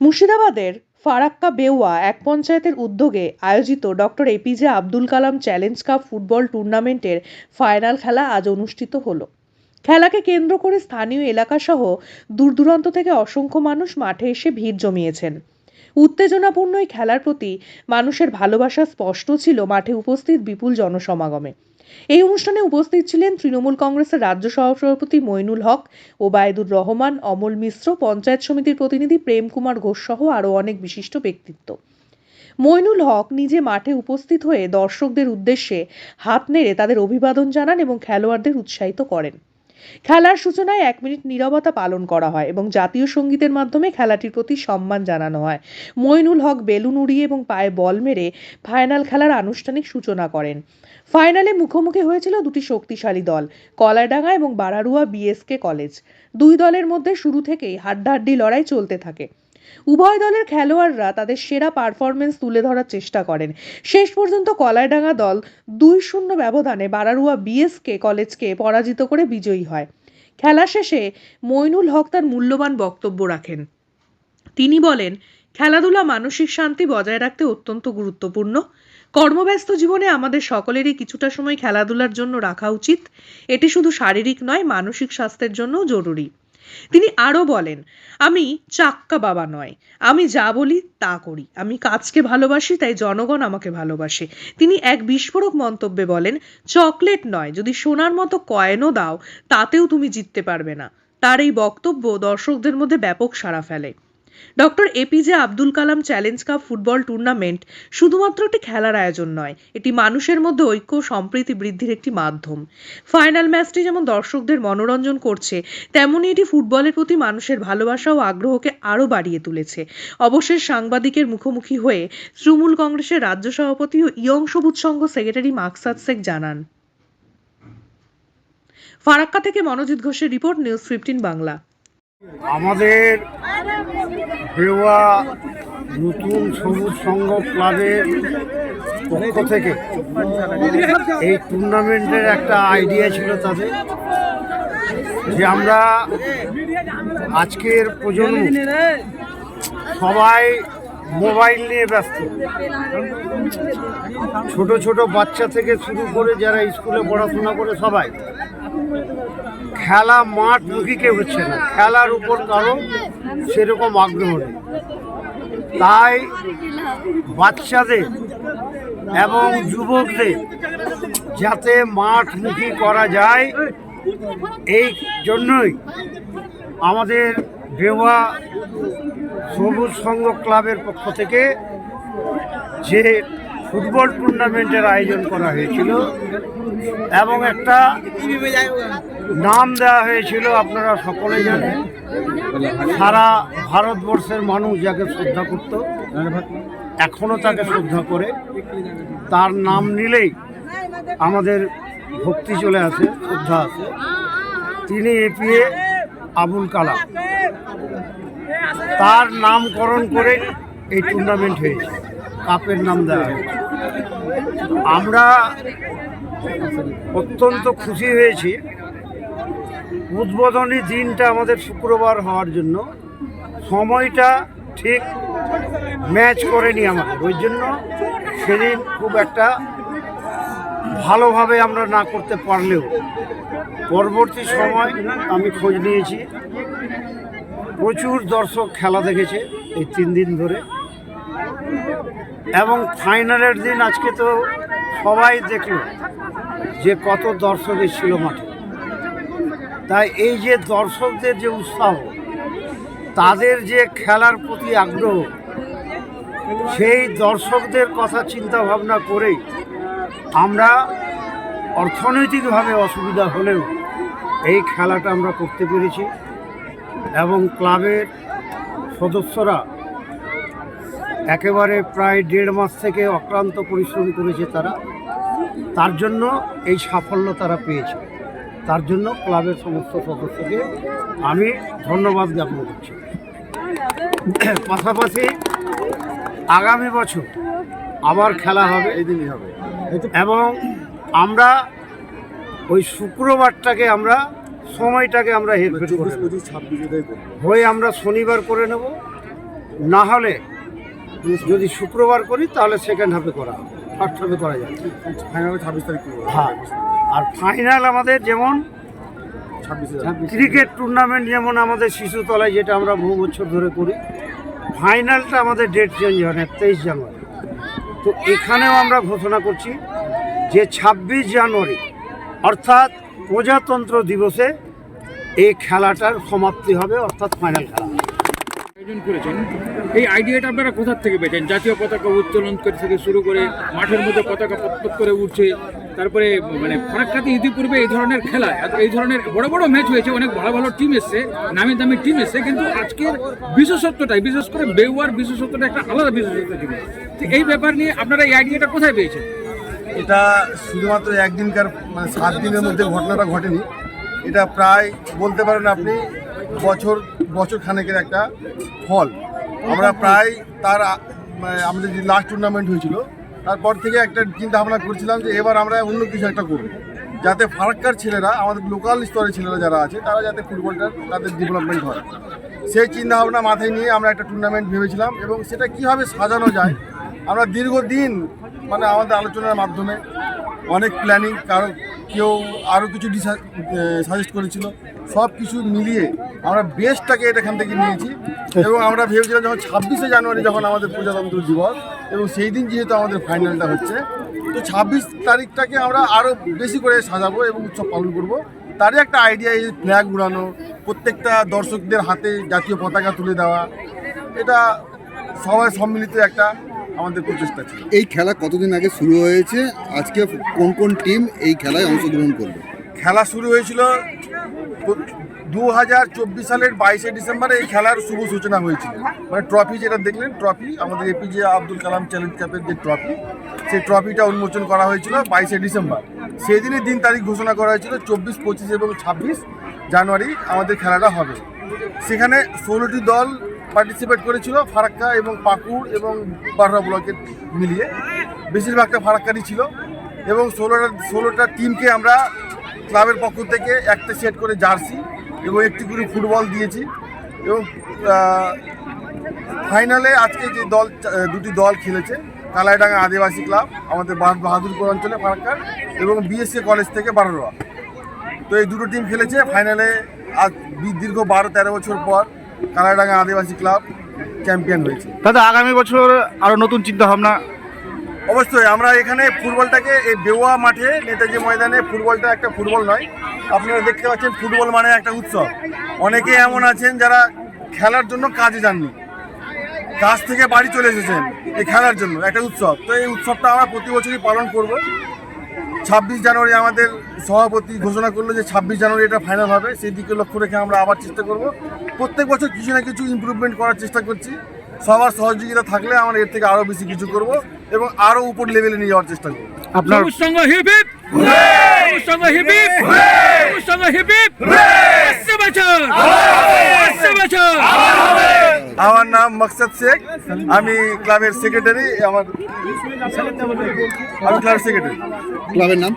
মুর্শিদাবাদের ফারাক্কা বেওয়া এক পঞ্চায়েতের উদ্যোগে আয়োজিত doctor APJ Abdul Kalam challenge cup football টুর্নামেন্টের ফাইনাল খেলা আজ অনুষ্ঠিত হলো। খেলাকে কেন্দ্র করে স্থানীয় এলাকাসহ দূর দূরান্ত থেকে অসংখ্য মানুষ মাঠে এসে ভিড় জমিয়েছেন। উত্তেজনাপূর্ণ এই খেলার প্রতি মানুষের ভালোবাসা স্পষ্ট ছিল মাঠে উপস্থিত বিপুল জনসমাগমে। এই অনুষ্ঠানে উপস্থিত ছিলেন তৃণমূল কংগ্রেসের রাজ্য সভাপতি মইনুল হক, ওবায়দুর রহমান, অমল মিশ্র, পঞ্চায়েত সমিতির প্রতিনিধি প্রেম কুমার ঘোষ সহ আরও অনেক বিশিষ্ট ব্যক্তিত্ব। মইনুল হক নিজে মাঠে উপস্থিত হয়ে দর্শকদের উদ্দেশ্যে হাত নেড়ে তাদের অভিবাদন জানান এবং খেলোয়াড়দের উৎসাহিত করেন। খেলার সূচনায় 1 মিনিট নীরবতা পালন করা হয় এবং জাতীয় সঙ্গীতের মাধ্যমে খেলাটির প্রতি সম্মান জানানো হয়। মইনুল হক বেলুন উড়িয়ে এবং পায়ে বল মেরে ফাইনাল খেলার আনুষ্ঠানিক সূচনা করেন। ফাইনালে মুখোমুখি হয়েছিল দুটি শক্তিশালী দল, কলাইডাঙ্গা এবং বাড়ারুয়া বিএসকে কলেজ। দুই দলের মধ্যে শুরু থেকেই হাড্ডাহাড্ডি লড়াই চলতে থাকে। উভয় দলের খেলোয়াড়রা তাদের সেরা পারফরমেন্স তুলে ধরার চেষ্টা করেন। শেষ পর্যন্ত কলাইডাঙ্গা দল 2-0 ব্যবধানে বাড়ারুয়া বিএসকে কলেজকে পরাজিত করে বিজয়ী হয়। খেলা শেষে মইনুল হক তার মূল্যবান বক্তব্য রাখেন। তিনি বলেন, খেলাধুলা মানসিক শান্তি বজায় রাখতে অত্যন্ত গুরুত্বপূর্ণ। কর্মব্যস্ত জীবনে আমাদের সকলেরই কিছুটা সময় খেলাধুলার জন্য রাখা উচিত। এটি শুধু শারীরিক নয়, মানসিক স্বাস্থ্যের জন্যও জরুরি। তিনি আরও বলেন, আমি চাক্কা বাবা নয়, আমি যা বলি তা করি। আমি কাজকে ভালোবাসি, তাই জনগণ আমাকে ভালোবাসে। তিনি এক বিস্ফোরক মন্তব্যে বলেন, চকলেট নয়, যদি সোনার মতো কয়েনও দাও তাতেও তুমি জিততে পারবে না। তার এই বক্তব্য দর্শকদের মধ্যে ব্যাপক সাড়া ফেলে। Doctor APJ Abdul Kalam challenge cup football tournament শুধুমাত্র একটি খেলার আয়োজন নয়, এটি মানুষের মধ্যে ঐক্য ও সম্প্রীতি বৃদ্ধির একটি মাধ্যম। ফাইনাল ম্যাচটি যেমন দর্শকদের মনোরঞ্জন করছে, তেমনি এটি ফুটবলের প্রতি মানুষের ভালোবাসা ও আগ্রহকে আরও বাড়িয়ে তুলেছে। অবশেষ সাংবাদিকের মুখোমুখি হয়ে তৃণমূল কংগ্রেসের রাজ্য সভাপতি ও ইয়ং সবুজ সংঘ সেক্রেটারি মাকসাদ শেখ জানান। ফারাক্কা থেকে মনোজিৎ ঘোষের রিপোর্ট, নিউজ 15 বাংলা। আমাদের বেওয়া নতুন সবুজ সংঘ ক্লাবের পক্ষ থেকে এই টুর্নামেন্টের একটা আইডিয়া ছিল তাদের, যে আমরা আজকের প্রজন্ম সবাই মোবাইল নিয়ে ব্যস্ত। ছোট ছোট বাচ্চা থেকে শুরু করে যারা স্কুলে পড়াশোনা করে সবাই খেলা মাঠমুখী কেউ হচ্ছে না, খেলার উপর কারো সেরকম আগ্রহ নেই। তাই বাচ্চাদের এবং যুবকদের যাতে মাঠমুখী করা যায়, এই জন্যই আমাদের বেওয়া সবুজ সংঘ ক্লাবের পক্ষ থেকে যে ফুটবল টুর্নামেন্টের আয়োজন করা হয়েছিল এবং একটা নাম দেওয়া হয়েছিল, আপনারা সকলে জানেন, সারা ভারতবর্ষের মানুষ যাকে শ্রদ্ধা করত, এখনও তাকে শ্রদ্ধা করে। তার নাম নিলেই আমাদের ভক্তি চলে আসে, শ্রদ্ধা আছে। তিনি এপিজে আবুল কালাম, তার নামকরণ করে এই টুর্নামেন্ট হয়েছে, কাপের নাম দেওয়া হয়েছে। আমরা অত্যন্ত খুশি হয়েছি। উদ্বোধনী দিনটা আমাদের শুক্রবার হওয়ার জন্য সময়টা ঠিক ম্যাচ করেনি আমাদের, ওই জন্য সেদিন খুব একটা ভালোভাবে আমরা না করতে পারলেও পরবর্তী সময় আমি খোঁজ নিয়েছি, প্রচুর দর্শক খেলা দেখেছে এই 3 দিন ধরে। এবং ফাইনালের দিন আজকে তো সবাই দেখল যে কত দর্শক এসেছিল মাঠে। তাই এই যে দর্শকদের যে উৎসাহ, তাদের যে খেলার প্রতি আগ্রহ, সেই দর্শকদের কথা চিন্তা ভাবনা করেই আমরা অর্থনৈতিকভাবে অসুবিধা হলেও এই খেলাটা আমরা করতে পেরেছি। এবং ক্লাবের সদস্যরা একেবারে প্রায় 1.5 মাস থেকে অক্লান্ত পরিশ্রম করেছে তারা, তার জন্য এই সাফল্য তারা পেয়েছে। তার জন্য ক্লাবের সমস্ত সদস্যকে আমি ধন্যবাদ জ্ঞাপন করছি। পাশাপাশি আগামী বছর আবার খেলা হবে, এদিনই হবে, এবং আমরা ওই শুক্রবারটাকে আমরা সময়টাকে আমরা হেরফের করে হয়ে আমরা শনিবার করে নেব। না হলে যদি শুক্রবার করি তাহলে সেকেন্ড হাফে করা হবে, ফার্স্ট হাফে করা যায়। ফাইনাল 26 তারিখ করবো। হ্যাঁ, আর ফাইনাল আমাদের যেমন 26 ক্রিকেট টুর্নামেন্ট যেমন আমাদের শিশুতলায়, যেটা আমরা বহু বছর ধরে করি, ফাইনালটা আমাদের ডেট চেঞ্জ হয় না, 23 জানুয়ারি। তো এখানেও আমরা ঘোষণা করছি যে 26 জানুয়ারি অর্থাৎ প্রজাতন্ত্র দিবসে এই খেলাটার সমাপ্তি হবে, অর্থাৎ ফাইনাল খেলা। আয়োজন করেছেন, এই আইডিয়াটা আপনারা কোথা থেকে পেয়েছেন? জাতীয় পতাকা উত্তোলন থেকে শুরু করে মাঠের মধ্যে পতাকা পতপত করে উঠছে, তারপরে মানে ফারাক্কাতে ইতিপূর্বে এই ধরনের খেলা, এই ধরনের বড় বড় ম্যাচ হয়েছে, অনেক ভালো ভালো টিম এসছে, নামি দামি টিম এসছে, কিন্তু আজকের বিশেষত্বটাই, বিশেষ করে বেউয়ার বিশেষত্বটা একটা আলাদা বিশেষত্ব ছিল। তো এই ব্যাপার নিয়ে আপনারা এই আইডিয়াটা কোথায় পেয়েছেন? এটা শুধুমাত্র একদিনকার মানে 7 দিনের মধ্যে ঘটনাটা ঘটেনি, এটা প্রায় বলতে পারেন আপনি বছর খানেকের একটা ফল। আমরা প্রায় মানে আমাদের যে লাস্ট টুর্নামেন্ট হয়েছিল তারপর থেকে একটা চিন্তা ভাবনা করছিলাম যে এবার আমরা অন্য কিছু একটা করব, যাতে ফারাক্কার ছেলেরা, আমাদের লোকাল স্তরের ছেলেরা যারা আছে তারা যাতে ফুটবলটা তাদের ডেভেলপমেন্ট হয়, সেই চিন্তা ভাবনা মাথায় নিয়ে আমরা একটা টুর্নামেন্ট ভেবেছিলাম। এবং সেটা কীভাবে সাজানো যায় আমরা দীর্ঘদিন মানে আমাদের আলোচনার মাধ্যমে অনেক প্ল্যানিং, কেউ আরও কিছু সাজেস্ট করেছিল, সব কিছু মিলিয়ে আমরা বেস্টটাকে এখান থেকে নিয়েছি। এবং আমরা ভেবেছিলাম যখন 26শে জানুয়ারি যখন আমাদের প্রজাতন্ত্র দিবস, এবং সেই দিন যেহেতু আমাদের ফাইনালটা হচ্ছে, তো 26 তারিখটাকে আমরা আরও বেশি করে সাজাবো এবং উৎসব পালন করব। তারই একটা আইডিয়া এই ফ্ল্যাগ উড়ানো, প্রত্যেকটা দর্শকদের হাতে জাতীয় পতাকা তুলে দেওয়া, এটা সবাই সম্মিলিত একটা আমাদের প্রচেষ্টা ছিল। এই খেলা কতদিন আগে শুরু হয়েছে? আজকে কোন কোন টিম এই খেলায় অংশগ্রহণ করবে? খেলা শুরু হয়েছিল 2024 সালের 22শে ডিসেম্বরে এই খেলার শুভ সূচনা হয়েছিল। মানে ট্রফি যেটা দেখলেন, ট্রফি আমাদের এপিজে আব্দুল কালাম চ্যালেঞ্জ কাপের যে ট্রফি, সেই ট্রফিটা উন্মোচন করা হয়েছিল 22শে ডিসেম্বর। সেই দিনই দিন তারিখ ঘোষণা করা হয়েছিল 24, 25 এবং 26 জানুয়ারি আমাদের খেলাটা হবে। সেখানে 16টি দল পার্টিসিপেট করেছিল, ফারাক্কা এবং পাকুড় এবং বাররা ব্লকের মিলিয়ে, বেশিরভাগটা ফারাক্কারই ছিল। এবং 16টা টিমকে আমরা ক্লাবের পক্ষ থেকে একটা সেট করে জার্সি এবং একটি করে ফুটবল দিয়েছি। এবং ফাইনালে আজকে যে দুটি দল খেলেছে, কালাইডাঙ্গা আদিবাসী ক্লাব আমাদের বাহাদুরপুর অঞ্চলে ফারাক্কার, এবং বিএসকে কলেজ থেকে বারোয়া, তো এই দুটো টিম খেলেছে ফাইনালে। আজ দীর্ঘ 12-13 বছর পর কালাইডাঙ্গা আদিবাসী ক্লাব চ্যাম্পিয়ন হয়েছে। দাদা, আগামী বছর আরো নতুন চিন্তা ভাবনা? অবশ্যই আমরা এখানে ফুটবলটাকে এই বেওয়া মাঠে, নেতাজি ময়দানে, ফুটবলটা একটা ফুটবল নয়, আপনারা দেখতে পাচ্ছেন ফুটবল মানে একটা উৎসব। অনেকে এমন আছেন যারা খেলার জন্য কাজে যাননি, কাজ থেকে বাড়ি চলে এসেছেন এই খেলার জন্য, একটা উৎসব। তো এই উৎসবটা আমরা প্রতি বছরই পালন করব। 26 জানুয়ারি আমাদের সভাপতি ঘোষণা করলো যে 26 জানুয়ারি এটা ফাইনাল হবে, সেই দিকে লক্ষ্য রেখে আমরা আবার চেষ্টা করব। প্রত্যেক বছর কিছু না কিছু ইমপ্রুভমেন্ট করার চেষ্টা করছি। সবার সহযোগিতা থাকলে আমরা এর থেকে আরও বেশি কিছু করব এবং আরও উপর লেভেলে নিয়ে যাওয়ার চেষ্টা করব। আপনার সবুজ সংঘ হিপ হিপ, সবুজ সংঘ হিপ হিপ, সবুজ সংঘ হিপ হিপ, 80 বছর, 80 বছর। আমার নাম মকসদ শেখ, আমি ক্লাবের সেক্রেটারি। আমি ক্লাবের সেক্রেটারি। ক্লাবের নাম?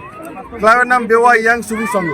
ক্লাবের নাম বেওয়া ইয়াং সবুজ সংঘ।